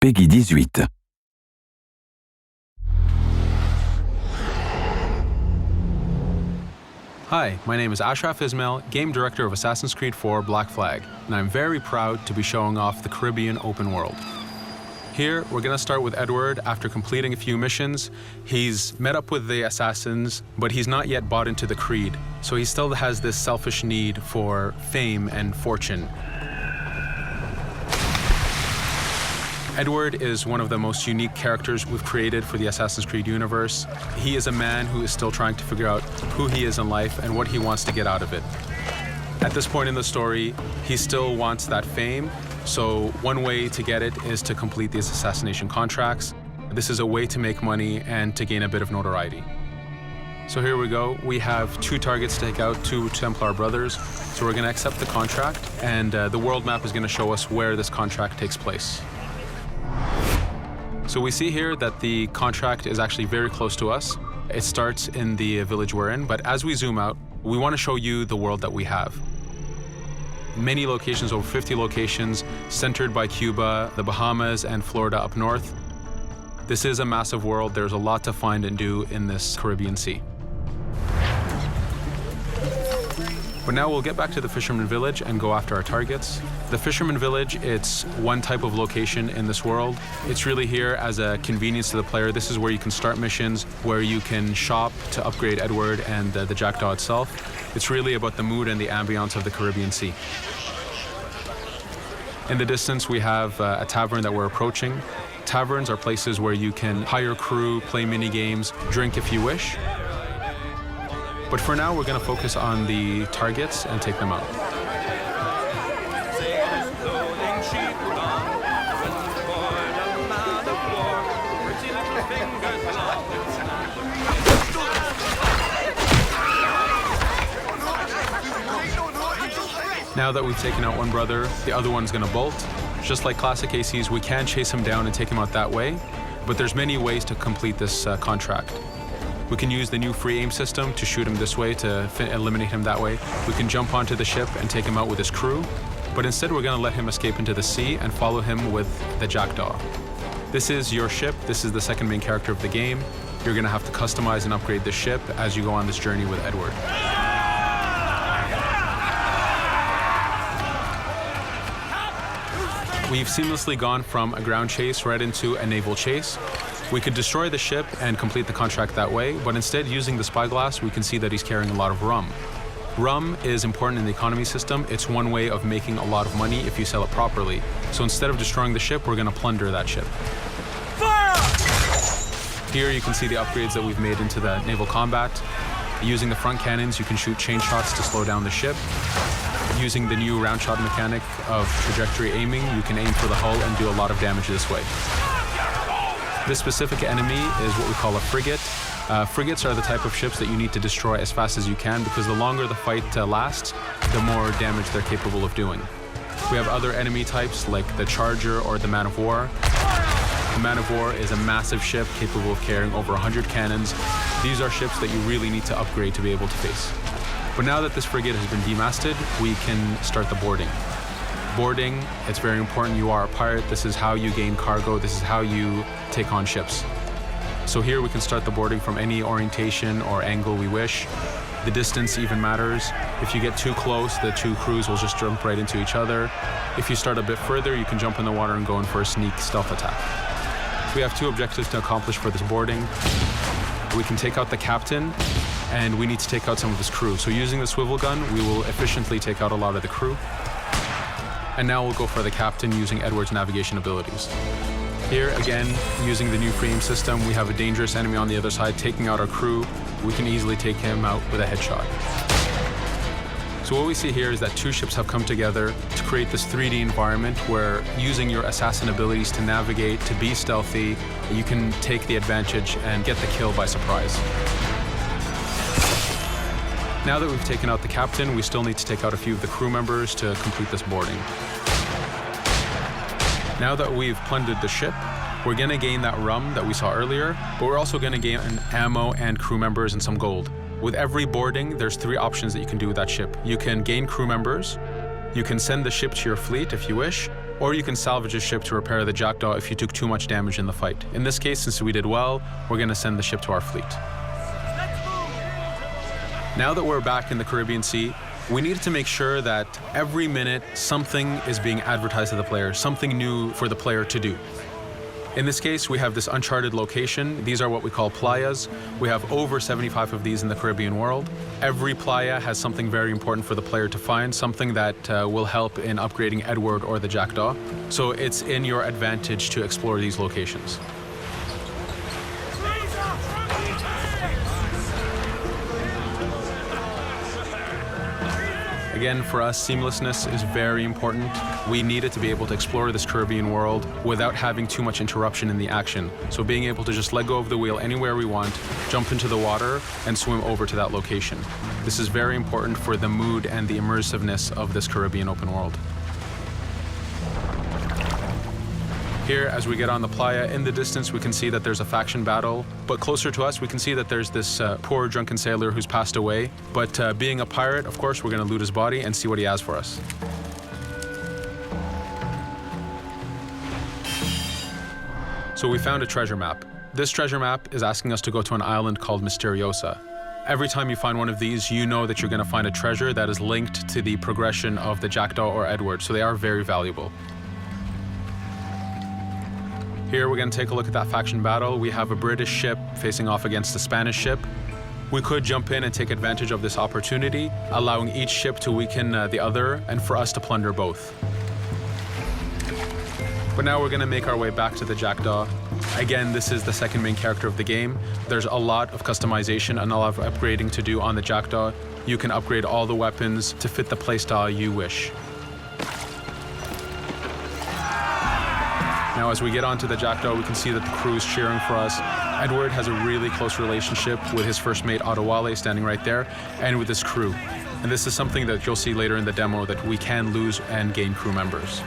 Peggy 18. Hi, my name is Ashraf Ismail, Game Director of Assassin's Creed 4 Black Flag, and I'm very proud to be showing off the Caribbean open world. Here, we're going to start with Edward. After completing a few missions, he's met up with the assassins, but he's not yet bought into the creed, so he still has this selfish need for fame and fortune. Edward is one of the most unique characters we've created for the Assassin's Creed universe. He is a man who is still trying to figure out who he is in life and what he wants to get out of it. At this point in the story, he still wants that fame, so one way to get it is to complete these assassination contracts. This is a way to make money and to gain a bit of notoriety. So here we go. We have 2 targets to take out, 2 Templar brothers. So we're going to accept the contract, and the world map is going to show us where this contract takes place. So we see here that the contract is actually very close to us. It starts in the village we're in, but as we zoom out, we want to show you the world that we have. Many locations, over 50 locations, centered by Cuba, the Bahamas, and Florida up north. This is a massive world. There's a lot to find and do in this Caribbean Sea. But now we'll get back to the Fisherman Village and go after our targets. The Fisherman Village, it's one type of location in this world. It's really here as a convenience to the player. This is where you can start missions, where you can shop to upgrade Edward and the Jackdaw itself. It's really about the mood and the ambiance of the Caribbean Sea. In the distance, we have a tavern that we're approaching. Taverns are places where you can hire crew, play mini games, drink if you wish. But for now, we're going to focus on the targets and take them out. Now that we've taken out one brother, the other one's going to bolt. Just like classic ACs, we can chase him down and take him out that way, but there's many ways to complete this contract. We can use the new free aim system to shoot him this way, to eliminate him that way. We can jump onto the ship and take him out with his crew, but instead we're going to let him escape into the sea and follow him with the Jackdaw. This is your ship. This is the second main character of the game. You're going to have to customize and upgrade the ship as you go on this journey with Edward. We've seamlessly gone from a ground chase right into a naval chase. We could destroy the ship and complete the contract that way, but instead, using the spyglass, we can see that he's carrying a lot of rum. Rum is important in the economy system. It's one way of making a lot of money if you sell it properly. So instead of destroying the ship, we're going to plunder that ship. Fire! Here you can see the upgrades that we've made into the naval combat. Using the front cannons, you can shoot chain shots to slow down the ship. Using the new round shot mechanic of trajectory aiming, you can aim for the hull and do a lot of damage this way. This specific enemy is what we call a frigate. Frigates are the type of ships that you need to destroy as fast as you can, because the longer the fight lasts, the more damage they're capable of doing. We have other enemy types like the Charger or the Man of War. The Man of War is a massive ship capable of carrying over 100 cannons. These are ships that you really need to upgrade to be able to face. But now that this frigate has been demasted, we can start the boarding. Boarding, it's very important. You are a pirate. This is how you gain cargo. This is how you take on ships. So here we can start the boarding from any orientation or angle we wish. The distance even matters. If you get too close, the 2 crews will just jump right into each other. If you start a bit further, you can jump in the water and go in for a sneak stealth attack. We have 2 objectives to accomplish for this boarding. We can take out the captain, and we need to take out some of his crew. So using the swivel gun, we will efficiently take out a lot of the crew. And now we'll go for the captain using Edward's navigation abilities. Here, again, using the new free aim system, we have a dangerous enemy on the other side taking out our crew. We can easily take him out with a headshot. So what we see here is that 2 ships have come together to create this 3D environment where, using your assassin abilities to navigate, to be stealthy, you can take the advantage and get the kill by surprise. Now that we've taken out the captain, we still need to take out a few of the crew members to complete this boarding. Now that we've plundered the ship, we're going to gain that rum that we saw earlier, but we're also going to gain ammo and crew members and some gold. With every boarding, there's 3 options that you can do with that ship. You can gain crew members, you can send the ship to your fleet if you wish, or you can salvage a ship to repair the jackdaw if you took too much damage in the fight. In this case, since we did well, we're going to send the ship to our fleet. Now that we're back in the Caribbean Sea, we needed to make sure that every minute something is being advertised to the player, something new for the player to do. In this case, we have this uncharted location. These are what we call playas. We have over 75 of these in the Caribbean world. Every playa has something very important for the player to find, something that will help in upgrading Edward or the jackdaw. So it's in your advantage to explore these locations. Again, for us, seamlessness is very important. We needed to be able to explore this Caribbean world without having too much interruption in the action. So being able to just let go of the wheel anywhere we want, jump into the water, and swim over to that location. This is very important for the mood and the immersiveness of this Caribbean open world. Here, as we get on the playa, in the distance we can see that there's a faction battle, but closer to us we can see that there's this poor drunken sailor who's passed away. But being a pirate, of course, we're going to loot his body and see what he has for us. So we found a treasure map. This treasure map is asking us to go to an island called Misteriosa. Every time you find one of these, you know that you're going to find a treasure that is linked to the progression of the jackdaw or Edward, so they are very valuable. Here we're going to take a look at that faction battle. We have a British ship facing off against a Spanish ship. We could jump in and take advantage of this opportunity, allowing each ship to weaken the other and for us to plunder both. But now we're going to make our way back to the jackdaw. Again, this is the second main character of the game. There's a lot of customization and a lot of upgrading to do on the jackdaw. You can upgrade all the weapons to fit the playstyle you wish. Now, as we get onto the jackdaw, we can see that the crew is cheering for us. Edward has a really close relationship with his first mate, Adewale, standing right there, and with his crew. And this is something that you'll see later in the demo, that we can lose and gain crew members.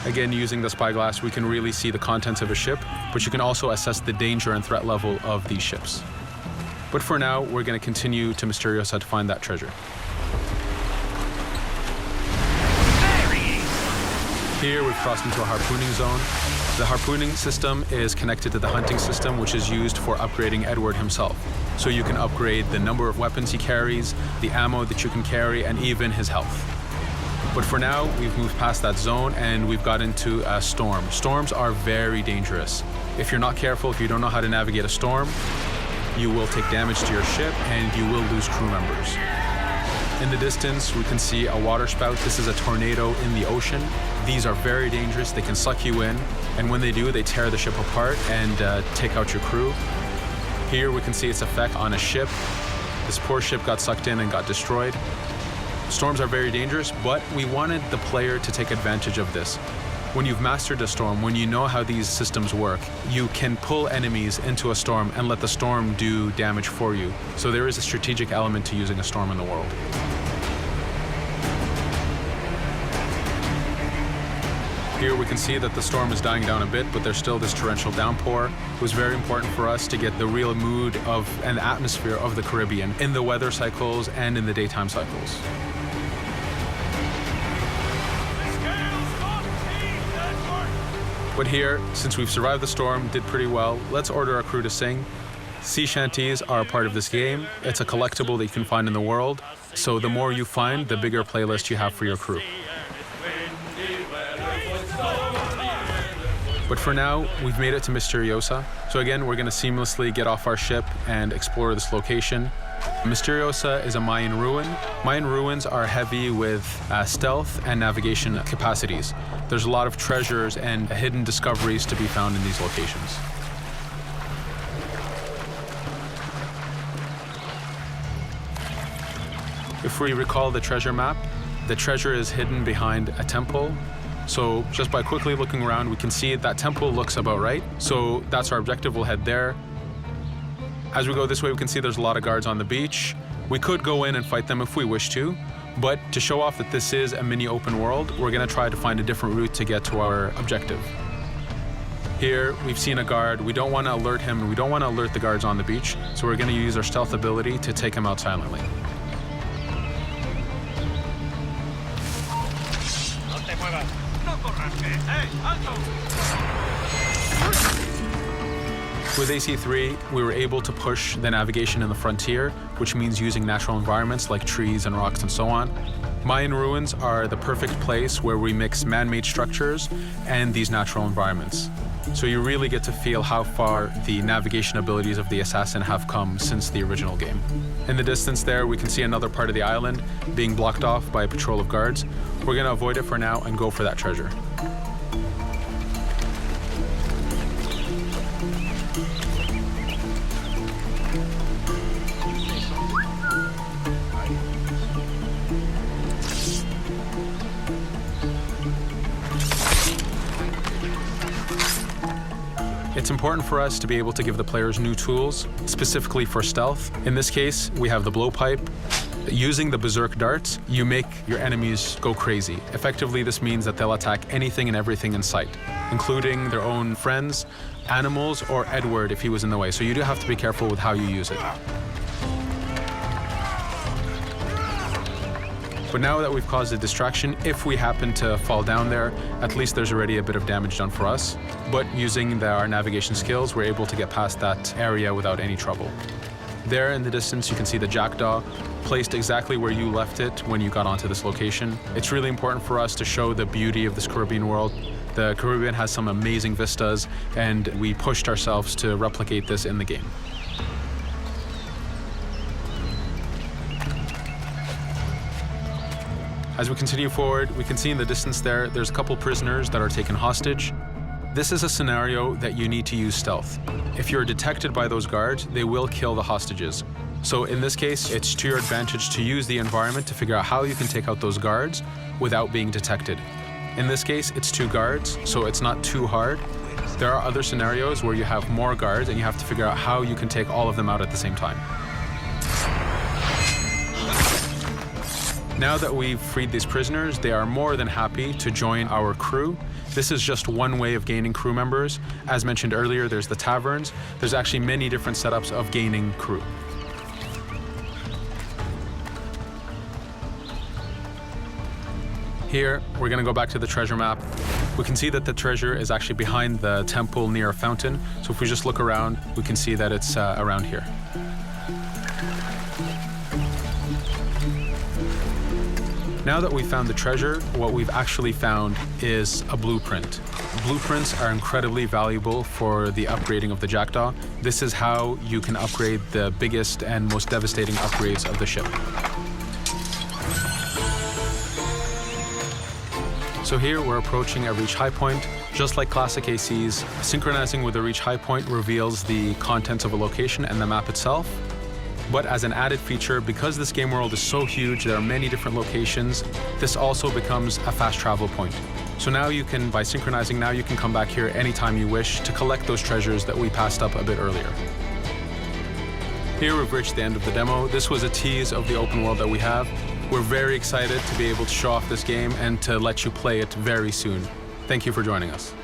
Again, using the spyglass, we can really see the contents of a ship, but you can also assess the danger and threat level of these ships. But for now, we're going to continue to Misteriosa to find that treasure. Here we've crossed into a harpooning zone. The harpooning system is connected to the hunting system, which is used for upgrading Edward himself. So you can upgrade the number of weapons he carries, the ammo that you can carry, and even his health. But for now, we've moved past that zone and we've got into a storm. Storms are very dangerous. If you're not careful, if you don't know how to navigate a storm, you will take damage to your ship and you will lose crew members. In the distance, we can see a water spout. This is a tornado in the ocean. These are very dangerous. They can suck you in, and when they do, they tear the ship apart and take out your crew. Here we can see its effect on a ship. This poor ship got sucked in and got destroyed. Storms are very dangerous, but we wanted the player to take advantage of this. When you've mastered a storm, when you know how these systems work, you can pull enemies into a storm and let the storm do damage for you. So there is a strategic element to using a storm in the world. Here we can see that the storm is dying down a bit, but there's still this torrential downpour. It was very important for us to get the real mood of and atmosphere of the Caribbean in the weather cycles and in the daytime cycles. But here, since we've survived the storm, did pretty well, let's order our crew to sing. Sea shanties are a part of this game. It's a collectible that you can find in the world. So the more you find, the bigger playlist you have for your crew. But for now, we've made it to Misteriosa. So again, we're going to seamlessly get off our ship and explore this location. Misteriosa is a Mayan ruin. Mayan ruins are heavy with stealth and navigation capacities. There's a lot of treasures and hidden discoveries to be found in these locations. If we recall the treasure map, the treasure is hidden behind a temple. So just by quickly looking around, we can see that temple looks about right. So that's our objective. We'll head there. As we go this way, we can see there's a lot of guards on the beach. We could go in and fight them if we wish to, but to show off that this is a mini open world, we're going to try to find a different route to get to our objective. Here, we've seen a guard. We don't want to alert him, and we don't want to alert the guards on the beach, so we're going to use our stealth ability to take him out silently. No te With AC3, we were able to push the navigation in the frontier, which means using natural environments like trees and rocks and so on. Mayan ruins are the perfect place where we mix man-made structures and these natural environments. So you really get to feel how far the navigation abilities of the assassin have come since the original game. In the distance there, we can see another part of the island being blocked off by a patrol of guards. We're going to avoid it for now and go for that treasure. It's important for us to be able to give the players new tools, specifically for stealth. In this case, we have the blowpipe. Using the berserk darts, you make your enemies go crazy. Effectively, this means that they'll attack anything and everything in sight, including their own friends, animals, or Edward if he was in the way. So you do have to be careful with how you use it. But now that we've caused a distraction, if we happen to fall down there, at least there's already a bit of damage done for us. But using our navigation skills, we're able to get past that area without any trouble. There in the distance, you can see the jackdaw placed exactly where you left it when you got onto this location. It's really important for us to show the beauty of this Caribbean world. The Caribbean has some amazing vistas, and we pushed ourselves to replicate this in the game. As we continue forward, we can see in the distance there's a couple prisoners that are taken hostage. This is a scenario that you need to use stealth. If you're detected by those guards, they will kill the hostages. So in this case, it's to your advantage to use the environment to figure out how you can take out those guards without being detected. In this case, it's 2 guards, so it's not too hard. There are other scenarios where you have more guards and you have to figure out how you can take all of them out at the same time. Now that we've freed these prisoners, they are more than happy to join our crew. This is just one way of gaining crew members. As mentioned earlier, there's the taverns. There's actually many different setups of gaining crew. Here, we're going to go back to the treasure map. We can see that the treasure is actually behind the temple near a fountain. So if we just look around, we can see that it's around here. Now that we've found the treasure, what we've actually found is a blueprint. Blueprints are incredibly valuable for the upgrading of the jackdaw. This is how you can upgrade the biggest and most devastating upgrades of the ship. So here we're approaching a reach high point. Just like classic ACs, synchronizing with the reach high point reveals the contents of a location and the map itself. But as an added feature, because this game world is so huge, there are many different locations, this also becomes a fast travel point. So now you can, by synchronizing, now you can come back here anytime you wish to collect those treasures that we passed up a bit earlier. Here we've reached the end of the demo. This was a tease of the open world that we have. We're very excited to be able to show off this game and to let you play it very soon. Thank you for joining us.